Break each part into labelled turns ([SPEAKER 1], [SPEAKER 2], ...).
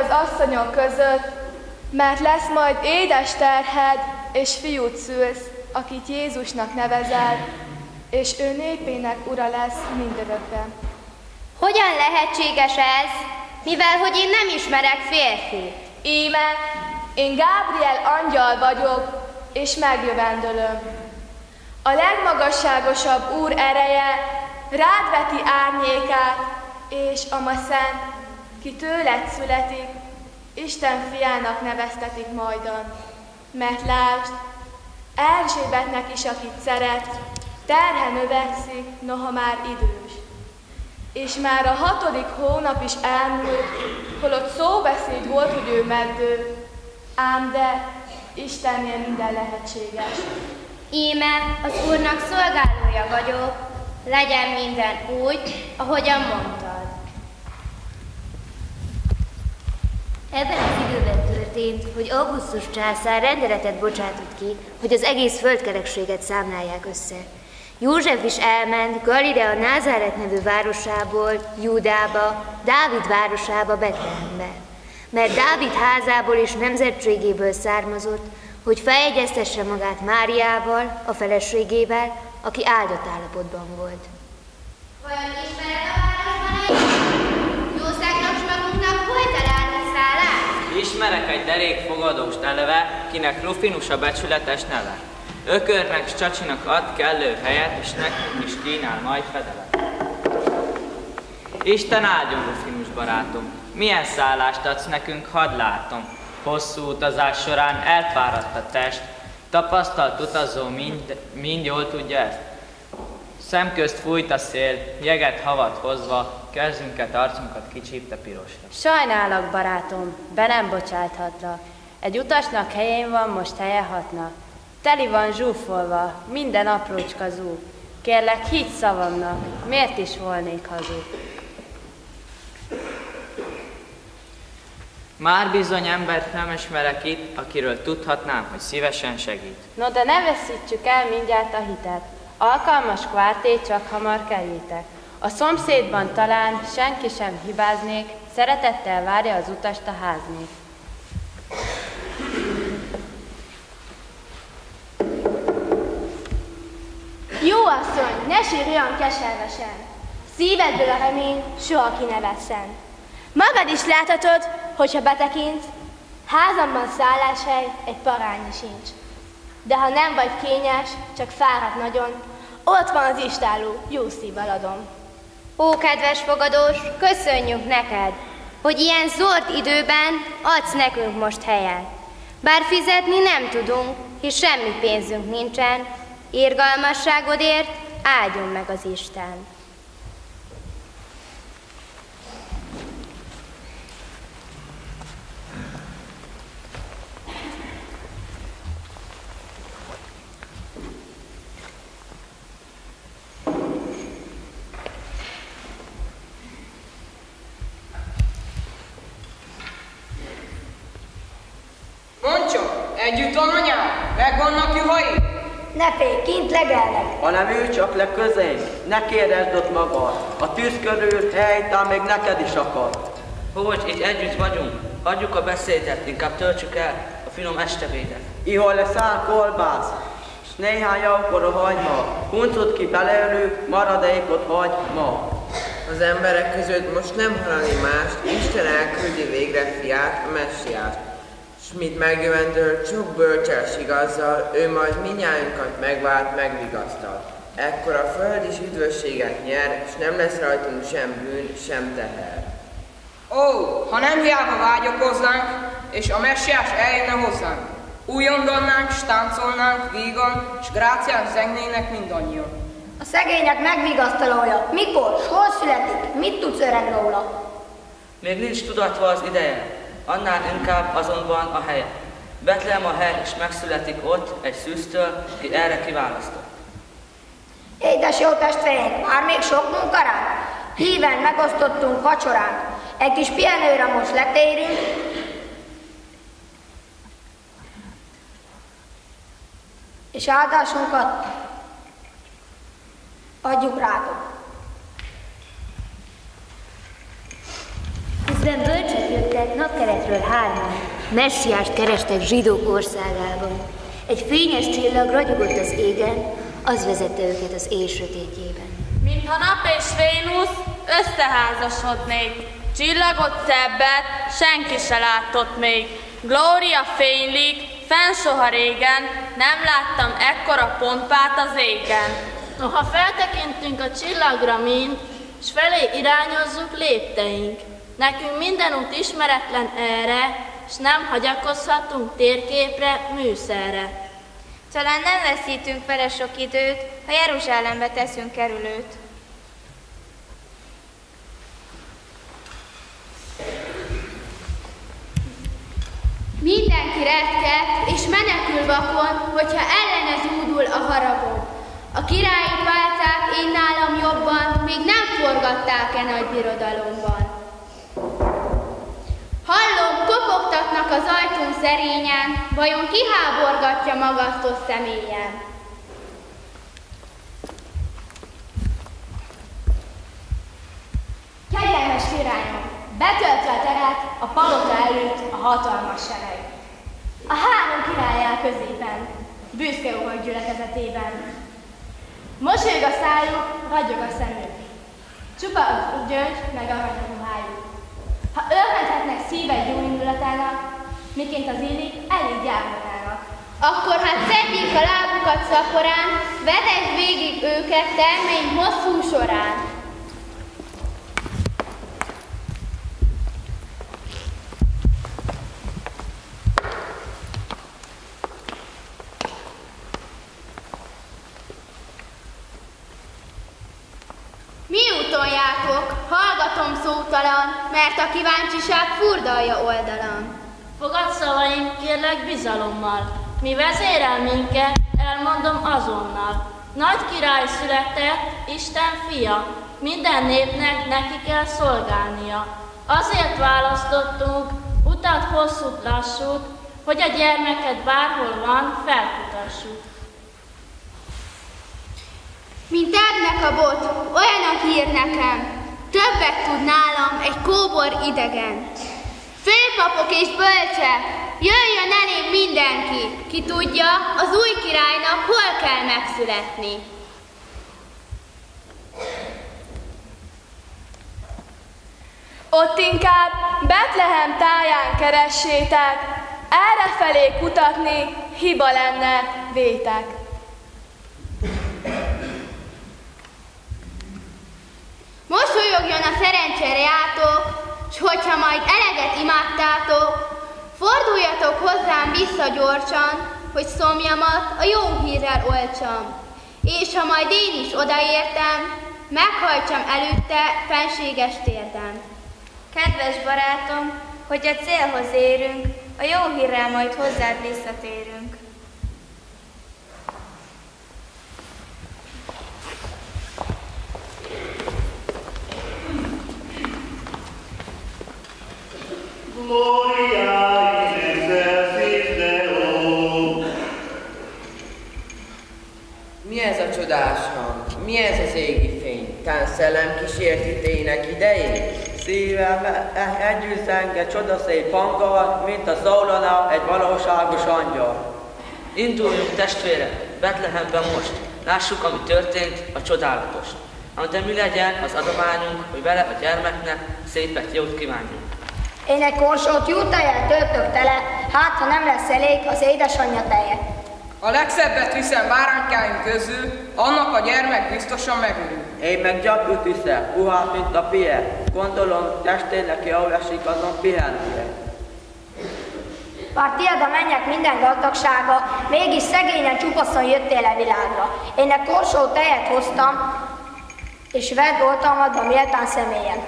[SPEAKER 1] az asszonyok között, mert lesz majd édes terhed, és fiút szülsz, akit Jézusnak nevezel, és ő népének ura lesz mindörökre.
[SPEAKER 2] Hogyan lehetséges ez, mivel hogy én nem ismerek férfit?
[SPEAKER 1] Íme, én Gábriel angyal vagyok, és megjövendölöm. A legmagasságosabb Úr ereje rád veti árnyékát, és ama szent, ki tőled születik, Isten fiának neveztetik majdan. Mert lásd, Erzsébetnek is, akit szeretsz, terhe növekszik, noha már idős. És már a 6. hónap is elmúlt, holott szóbeszéd volt, hogy ő megdő, ám de Istennél minden lehetséges.
[SPEAKER 2] Íme az Úrnak szolgálója vagyok, legyen minden úgy, ahogyan mondtad.
[SPEAKER 3] Ebben az időben történt, hogy Augustus császár rendeletet bocsátott ki, hogy az egész földkerekséget számlálják össze. József is elment Galilea Názáret nevű városából Júdába, Dávid városába, Betlehembe. Mert Dávid házából és nemzetségéből származott, hogy feljegyeztesse magát Máriával, a feleségével, aki áldott állapotban volt.
[SPEAKER 2] Vajon ismered a városban egy? Jószágnak s magunknak hol találni szállást?
[SPEAKER 4] Ismerek egy derék fogadóst eleve, kinek Rufinus a becsületes neve. Ökörnek s csacsinak ad kellő helyet, és nekünk is kínál majd fedelet. Isten áldjon, Rufinus barátom! Milyen szállást adsz nekünk, hadd látom. Hosszú utazás során elfáradt a test, tapasztalt utazó mind jól tudja ezt. Szemközt fújt a szél, jeget havat hozva, kezünket, arcunkat kicsípte pirosra.
[SPEAKER 5] Sajnálok, barátom, be nem bocsáthatlak. Egy utasnak helyén van, most helye hatnak. Teli van zsúfolva, minden aprócska zúg. Kérlek, hidd szavamnak, miért is volnék hazug?
[SPEAKER 4] Már bizony embert nem ismerek itt, akiről tudhatnám, hogy szívesen segít.
[SPEAKER 5] No, de ne veszítsük el mindjárt a hitet. Alkalmas kvártét csak hamar kerültek. A szomszédban talán senki sem hibáznék, szeretettel várja az utast a háznék.
[SPEAKER 6] Jó asszony, ne sírj olyan keservesen. Szívedből a remény soha ki ne vesszen. Magad is láthatod, hogyha betekintsz, házamban szálláshely egy parányi sincs. De ha nem vagy kényes, csak fáradt nagyon, ott van az istálló, jó szívvel adom.
[SPEAKER 2] Ó, kedves fogadós, köszönjük neked, hogy ilyen zord időben adsz nekünk most helyet. Bár fizetni nem tudunk, és semmi pénzünk nincsen, irgalmasságodért áldjon meg az Isten.
[SPEAKER 7] Együtt van anyám? Megvannak juhai?
[SPEAKER 8] Ne félj, kint legelnek.
[SPEAKER 9] Hanem ülj csak le közénk, ne kérdezd ott magad. A tűz körül helytán még neked is akad.
[SPEAKER 4] Hogy itt együtt vagyunk, hagyjuk a beszédet, inkább töltsük el a finom estevédet.
[SPEAKER 9] Ihol lesz áll kolbász, s néhány jókora hagyma. Huncut ki belőlük, maradékot hagy ma.
[SPEAKER 7] Az emberek között most nem hallani mást, Isten elküldi végre fiát, a messiást. S mit megjövendől, sok bölcses igazzal, ő majd minnyájunkat megvált, megvigasztal. Ekkor a föld is üdvösséget nyer, s nem lesz rajtunk sem bűn, sem teher.
[SPEAKER 10] Ó, ha nem hiába vágyakoznánk, és a messiás eljönne hozzánk, újongannánk, s táncolnánk vígan, s grácián zengnének mindannyian.
[SPEAKER 8] A szegények megvigasztalója, mikor, s hol születik, mit tudsz öreg róla?
[SPEAKER 4] Még nincs tudatva az ideje, annál inkább azonban a helye. Betlehem a hely, és megszületik ott egy szűztől, ki erre kiválasztott.
[SPEAKER 8] Édes jó testvéreink, már még sok munka ránk. Híven megosztottunk vacsoránk. Egy kis pihenőre most letérünk, és áldásunkat adjuk rátok.
[SPEAKER 3] Közben bölcsek jöttek éjszakelet napkeletről hárman messiást kerestek zsidók országában. Egy fényes csillag ragyogott az égen, az vezette őket az éj sötétjében.
[SPEAKER 11] Mintha nap és Vénusz összeházasodnék, csillagot szebbet senki se látott még. Glória fénylik, fenn soha régen, nem láttam ekkora pompát az égen.
[SPEAKER 12] Noha feltekintünk a csillagra mind, s felé irányozzuk lépteink, nekünk minden út ismeretlen erre, s nem hagyakozhatunk térképre, műszerre.
[SPEAKER 2] Talán nem veszítünk vele sok időt, ha Jeruzsálembe teszünk kerülőt. Mindenki retket és menekül vakon, hogyha ellene zúdul a haragom. A királyi pálcát én nálam jobban még nem forgatták-e nagy birodalomban. Hallom, kopogtatnak az ajtón szerényen, vajon ki háborgatja magasztos személyen?
[SPEAKER 6] Kegyelmes királyom, betöltve a teret a palota előtt a hatalmas sereg. A három király áll középen, büszke óhaj gyülekezetében. Mosolyog a szájuk, ragyog a szemük. Csupa a gyöngy, meg arany a ruhájuk. Ha örvendhetnek szíved jó indulatának, miként az illik, elég gyármatának.
[SPEAKER 2] Akkor hát szedjék a lábukat szaporán, vezess végig őket termény hosszú során. Mi úton jártok? Hallgatom szótalan, mert a kíváncsiság furdalja oldalam.
[SPEAKER 12] Fogad szavaim, kérlek bizalommal, mi vezérel minket, elmondom azonnal. Nagy király született, Isten fia, minden népnek neki kell szolgálnia. Azért választottunk utat hosszút lassút, hogy a gyermeket bárhol van, felkutassuk.
[SPEAKER 2] Mint ebnek a bot, olyan a hír nekem, többet tud nálam egy kóbor idegen. Főpapok és bölcsek, jöjjön elég mindenki, ki tudja, az új királynak hol kell megszületni.
[SPEAKER 1] Ott inkább Betlehem táján keressétek, errefelé kutatni hiba lenne, vétek.
[SPEAKER 2] Mosolyogjon a szerencsére játok, s hogyha majd eleget imádtátok, forduljatok hozzám vissza gyorsan, hogy szomjamat a jó hírrel oltsam. És ha majd én is odaértem, meghajtsam előtte fenséges térdem. Kedves barátom, hogy a célhoz érünk, a jó hírrel majd hozzád visszatérünk.
[SPEAKER 13] Gloria in excelsis Deo.
[SPEAKER 7] Mi ez a csodás hang? Mi ez az égi fény? Tán szellem kísérti tények idején?
[SPEAKER 9] Szívem együtt zenge csodaszép hanggal, mint a szólana egy valóságos angyal.
[SPEAKER 14] Induljunk testvére, Betlehemben most, lássuk, ami történt, a csodálatos. De mi legyen az adományunk, hogy vele a gyermeknek szépet, jót kívánjunk.
[SPEAKER 8] Én egy korsót jó tejjel töltök tele, hát ha nem lesz elég az édesanyja teje.
[SPEAKER 10] A legszebbet viszem báránykáim közül, annak a gyermek biztosan megörül.
[SPEAKER 9] Én meg gyapjút viszem, puhát, mint a pie. Gondolom, testének jól esik azon pihennie.
[SPEAKER 8] Bár tiéd a mennyek minden gazdagsága, mégis szegényen csupaszon jöttél a világra. Én egy korsó tejet hoztam, és vedd oltalmadba méltán személyen.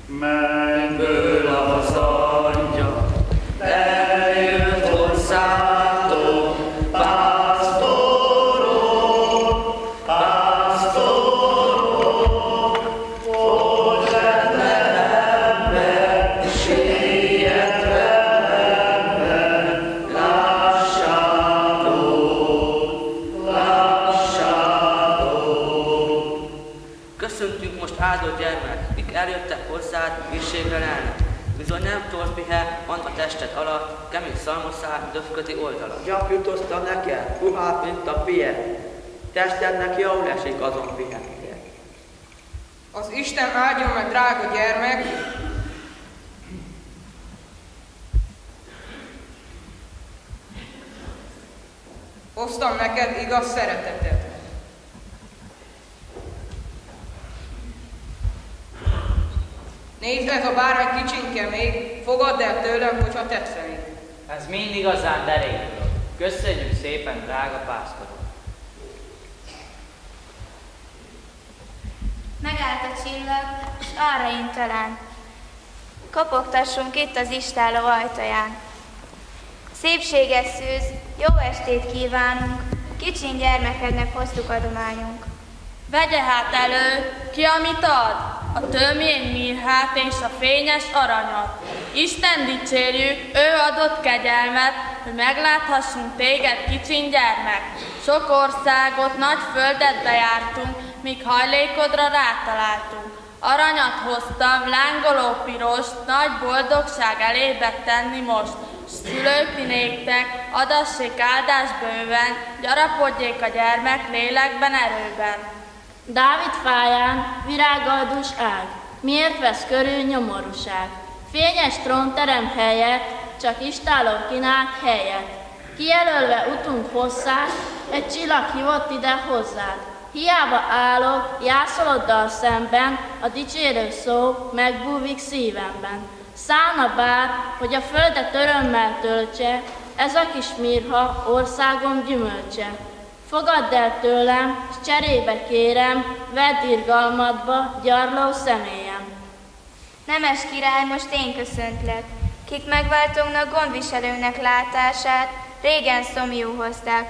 [SPEAKER 13] Mennyből az angyal, eljött hozzátok, pásztorok, pásztorok, hogy Betlehembe, sietve, lássátok, lássátok.
[SPEAKER 14] Köszöntünk most áldott gyermek, mik eljöttek hozzád, bírségre lelnek. Bizony nem torpihe van a tested alatt, kemény szalmaszál döfköti oldala.
[SPEAKER 9] Gyapjút hoztam neked, puhát, mint a pie. Testednek jól esik azon pihennie.
[SPEAKER 10] Az Isten áldjon meg, drága gyermek! Osztam neked igaz szeretetet. Nézd, ez a bárány kicsinke még, fogadd el tőlem, hogyha tetszenik.
[SPEAKER 4] Ez mind igazán derék dolog. Köszönjük szépen, drága pásztorok!
[SPEAKER 2] Megállt a csillag, és arra intelem. Kopogtassunk itt az istálló ajtaján. Szépséges szűz, jó estét kívánunk, kicsin gyermekednek hoztuk adományunk.
[SPEAKER 11] Vegye hát elő, ki amit ad, a tömény mirhát és a fényes aranyat. Isten dicsérjük, ő adott kegyelmet, hogy megláthassunk téged, kicsin gyermek. Sok országot, nagy földet bejártunk, míg hajlékodra rátaláltunk. Aranyat hoztam, lángoló piros, nagy boldogság elébe tenni most. Szülők ti néktek, adassék áldás bőven, gyarapodjék a gyermek lélekben, erőben.
[SPEAKER 12] Dávid fáján virágaldus ág, miért vesz körül nyomorúság? Fényes trón terem helyet, csak istálló kínált helyet. Kijelölve utunk hosszát, egy csillag hívott ide hozzád. Hiába állok, jászoloddal szemben, a dicsérő szó megbúvik szívemben. Szállna bár, hogy a földet örömmel töltse, ez a kis mirha országom gyümölcse. Fogadd el tőlem, s cserébe kérem, vedd irgalmadba, gyarló személyem.
[SPEAKER 2] Nemes király, most én köszöntlek, kik megváltónknak gondviselőnek látását, régen szomjú hozták.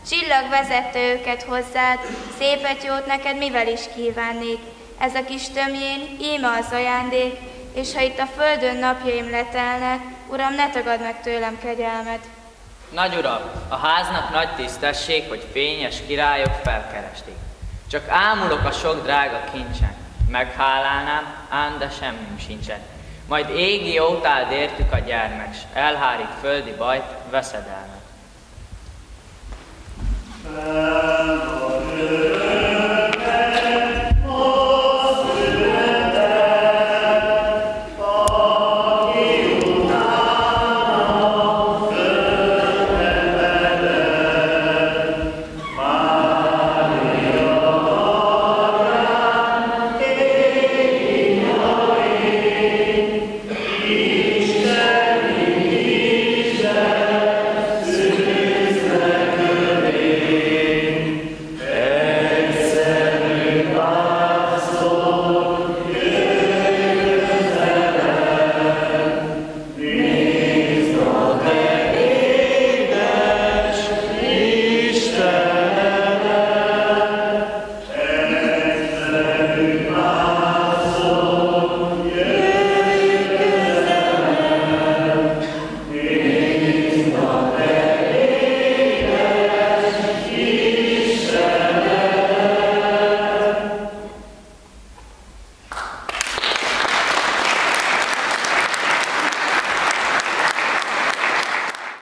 [SPEAKER 2] Csillag vezette őket hozzád, szépet jót neked mivel is kívánnék. Ez a kis tömjén, íme az ajándék, és ha itt a földön napjaim letelnek, Uram, ne tagadd meg tőlem kegyelmet.
[SPEAKER 4] Nagy uram, a háznak nagy tisztesség, hogy fényes királyok felkeresték. Csak ámulok a sok drága kincsen, meghálálnám, ám de semmim sincsen. Majd égi jótáld értük a gyermek, s elhárít földi bajt, veszedelmet.